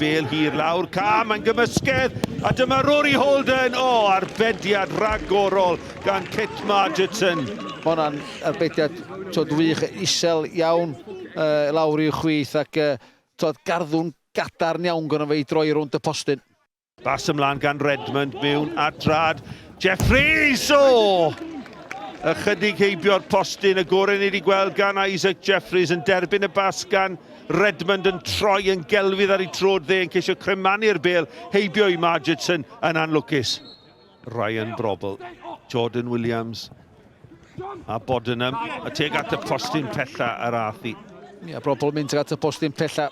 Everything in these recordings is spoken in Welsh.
bêl hir lawr, Cam yn gymysgedd, a dyma Rory Holden, arbediad ragorol gan Kit Margerton. Mae hwnna'n arbediad wych isel iawn lawr i'w chwith ac garddwn gadarn iawn gan fe i droi rownd y postyn. Bas ymlaen gan Redmond mewn adrad, Jeffries, ychydig heibio'r postyn, y gorau ni wedi gweld gan Isaac Jeffries yn derbyn y bas gan Redmond yn troi yn gelfydd ar ei trod dde yn ceisio cremannu'r bêl, heibio i Margerton yn anlwcus. Ryan Brobl, Jordan Williams a Bodenham, a teg at y postyn pella yr athi. Brobl mynd at y postyn pella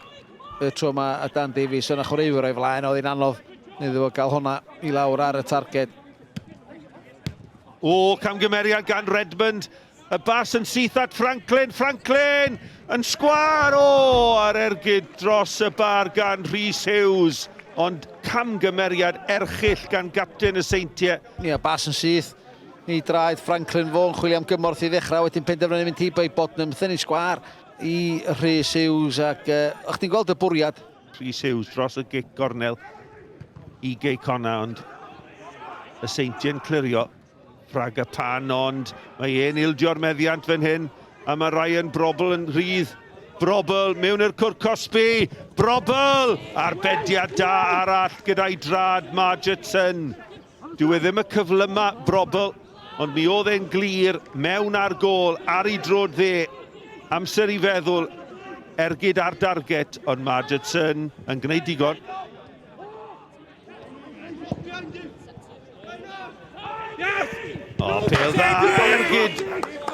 y tro yma a Dan Davies yn chwaraewr o'i flaen, oedd hi'n anodd iddo fo gael hwnna i lawr ar y targed. Camgymeriad gan Redmond, y bas yn syth at Franklin yn sgwar, ar ergyd dros y bar gan Rhys Hughes, ond camgymeriad erchyll gan gapten y Seintiau. Bas yn syth i draed Franklin fo'n chwilio am gymorth i ddechrau, wedyn penderfynu mynd hi bei Bodenham, thyn i sgwar i Rhys Hughes ac o'ch ti'n gweld y bwriad? Rhys Hughes dros y gic gornel i Cei Connah, ond y Seintiau'n clirio. Ffrag y pan, ond mae e'n ildio'r meddiant fan hyn, a mae Ryan Brobl yn rhydd. Brobl mewn i'r cwrt Cosby, Brobl! Arbediad da arall gyda'i drad Margerton. Dyw e ddim y cyfle yma, Brobl, ond mi oedd e'n glir mewn ar gôl ar ei drod dde. Amser i feddwl ergyd ar darget, ond Margerton yn gwneud digon. Pêl dda, ergyd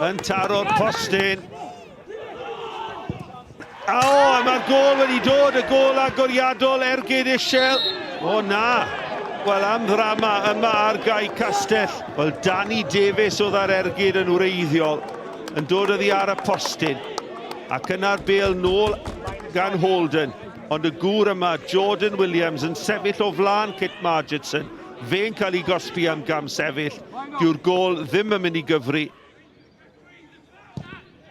yn taro'r postyn. Mae'r gôl wedi dod, y gôl agoriadol, ergyd isel. Na. Wel, am ddrama yma ar Gai Castell. Wel, Danny Davies oedd ar ergyd yn wreiddiol, yn dod oddi ar y postyn. Ac yna'r bêl nôl gan Holden. Ond y gŵr yma, Jordan Williams, yn sefyll o flaen Kit Margerton. Fe'n cael ei gosbi am gam sefyll. Dyw'r gôl ddim yn mynd i gyfri.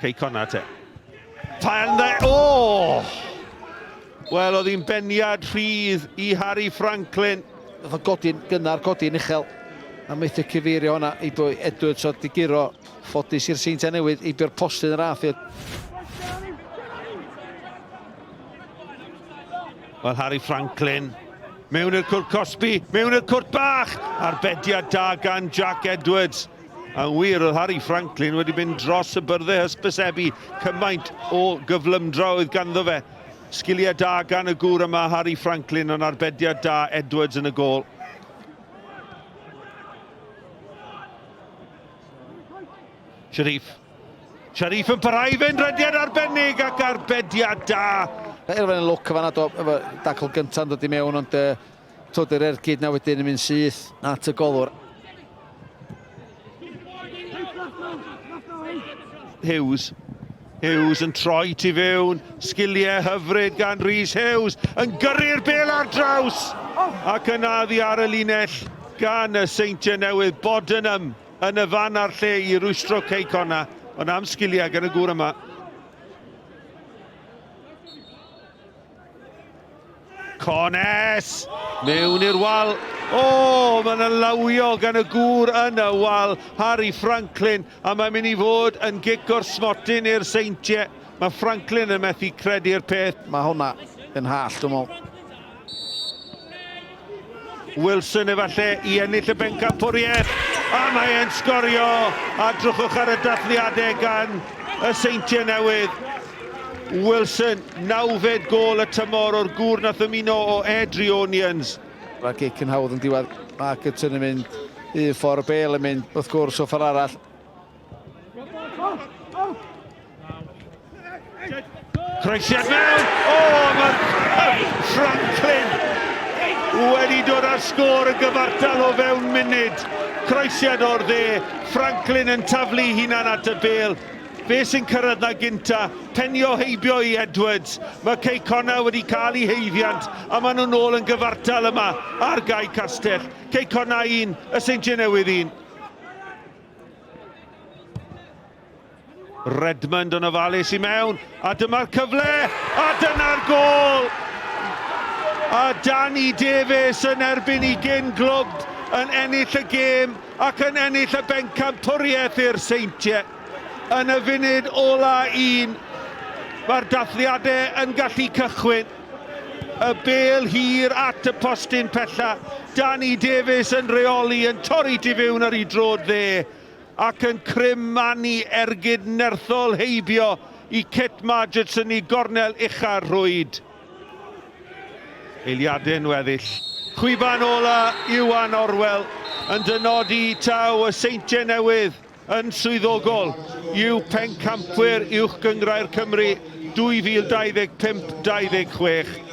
Cei Connah te. Wel, oedd hi'n beniad rhydd i Harry Franklin. Oedd o godi'n uchel. A methu cyfeirio hwnna i bwy Edwards oedd di giro ffodus i'r Seintiau Newydd i byr postyn yr athi. Wel, Harry Franklin mewn i'r cwrt Cosby, mewn i'r cwrt bach, arbediad da gan Jack Edwards. A'n wir, oedd Harry Franklin wedi mynd dros y byrddau hysbysebu, cymaint o gyflymdra oedd ganddo fe. Sgiliau da gan y gŵr yma, Harry Franklin, ond arbediad da Edwards yn y gôl. Sharif yn parhau fe'n rediad arbennig ac arbediad da. Erfyn y lwc fan efo dacl gyntaf yn dod i mewn, ond yr ergyd na wedyn yn mynd syth at y golwr. Hughes yn troi tu fewn, sgiliau hyfryd gan Rhys Hughes, yn gyrru'r bêl ar draws, ac yna ddi ar y linell gan y Seintiau Newydd, Bodenham yn y fan ar lle i rwystro Cei Connah, ond am sgiliau gan y gŵr yma. Connah mewn i'r wal. Mae'n lawio gan y gŵr yn y wal, Harry Franklin, a mae'n mynd i fod yn gic o'r smotyn i'r Seintiau. Mae Franklin yn methu credu'r peth. Mae hwnna yn hall, dwi'n meddwl. Wilson efallai i ennill y Bencampwriaeth, a mae e'n sgorio, a drwchwch ar y dathliadau gan y Seintiau Newydd. Wilson, 9fed gôl y tymor o'r gŵr nath ymuno o Edrionians. Mae'r gic yn hawdd yn diwedd. Margerton yn mynd i ffordd bêl yn mynd, wrth gwrs, o ffordd arall. Croesiad mewn! Mae Franklin wedi dod ar sgôr yn gyfartal o fewn munud. Croesiad o'r dde, Franklin yn taflu hunan at y bêl. Fe sy'n cyrraedd na gynta, penio heibio i Edwards. Mae Cei Connah wedi cael ei heiddiant, a maen nhw'n ôl yn gyfartal yma ar Gai Castell. Cei Connah 1, y Seintiau Newydd 1. Redmond yn ofalus i mewn, a dyma'r cyfle, a dyna'r gôl! A Danny Davies yn erbyn 20 glwb yn ennill y gêm ac yn ennill y bencampwriaeth i'r Seintiau. Yn y funud ola 1, mae'r dathliadau yn gallu cychwyn. Y bêl hir at y postyn pella. Danny Davies yn reoli, yn torri tu fewn ar ei drod dde ac yn crymanu ergyd nerthol heibio i Kit Margetson i gornel ucha rwyd. Eiliadau'n weddill. Chwiban ola Iwan Orwell yn dynodi taw y Seintiau Newydd yn swyddogol i'w pencampwyr uwch gyngrair Cymru 2025-26.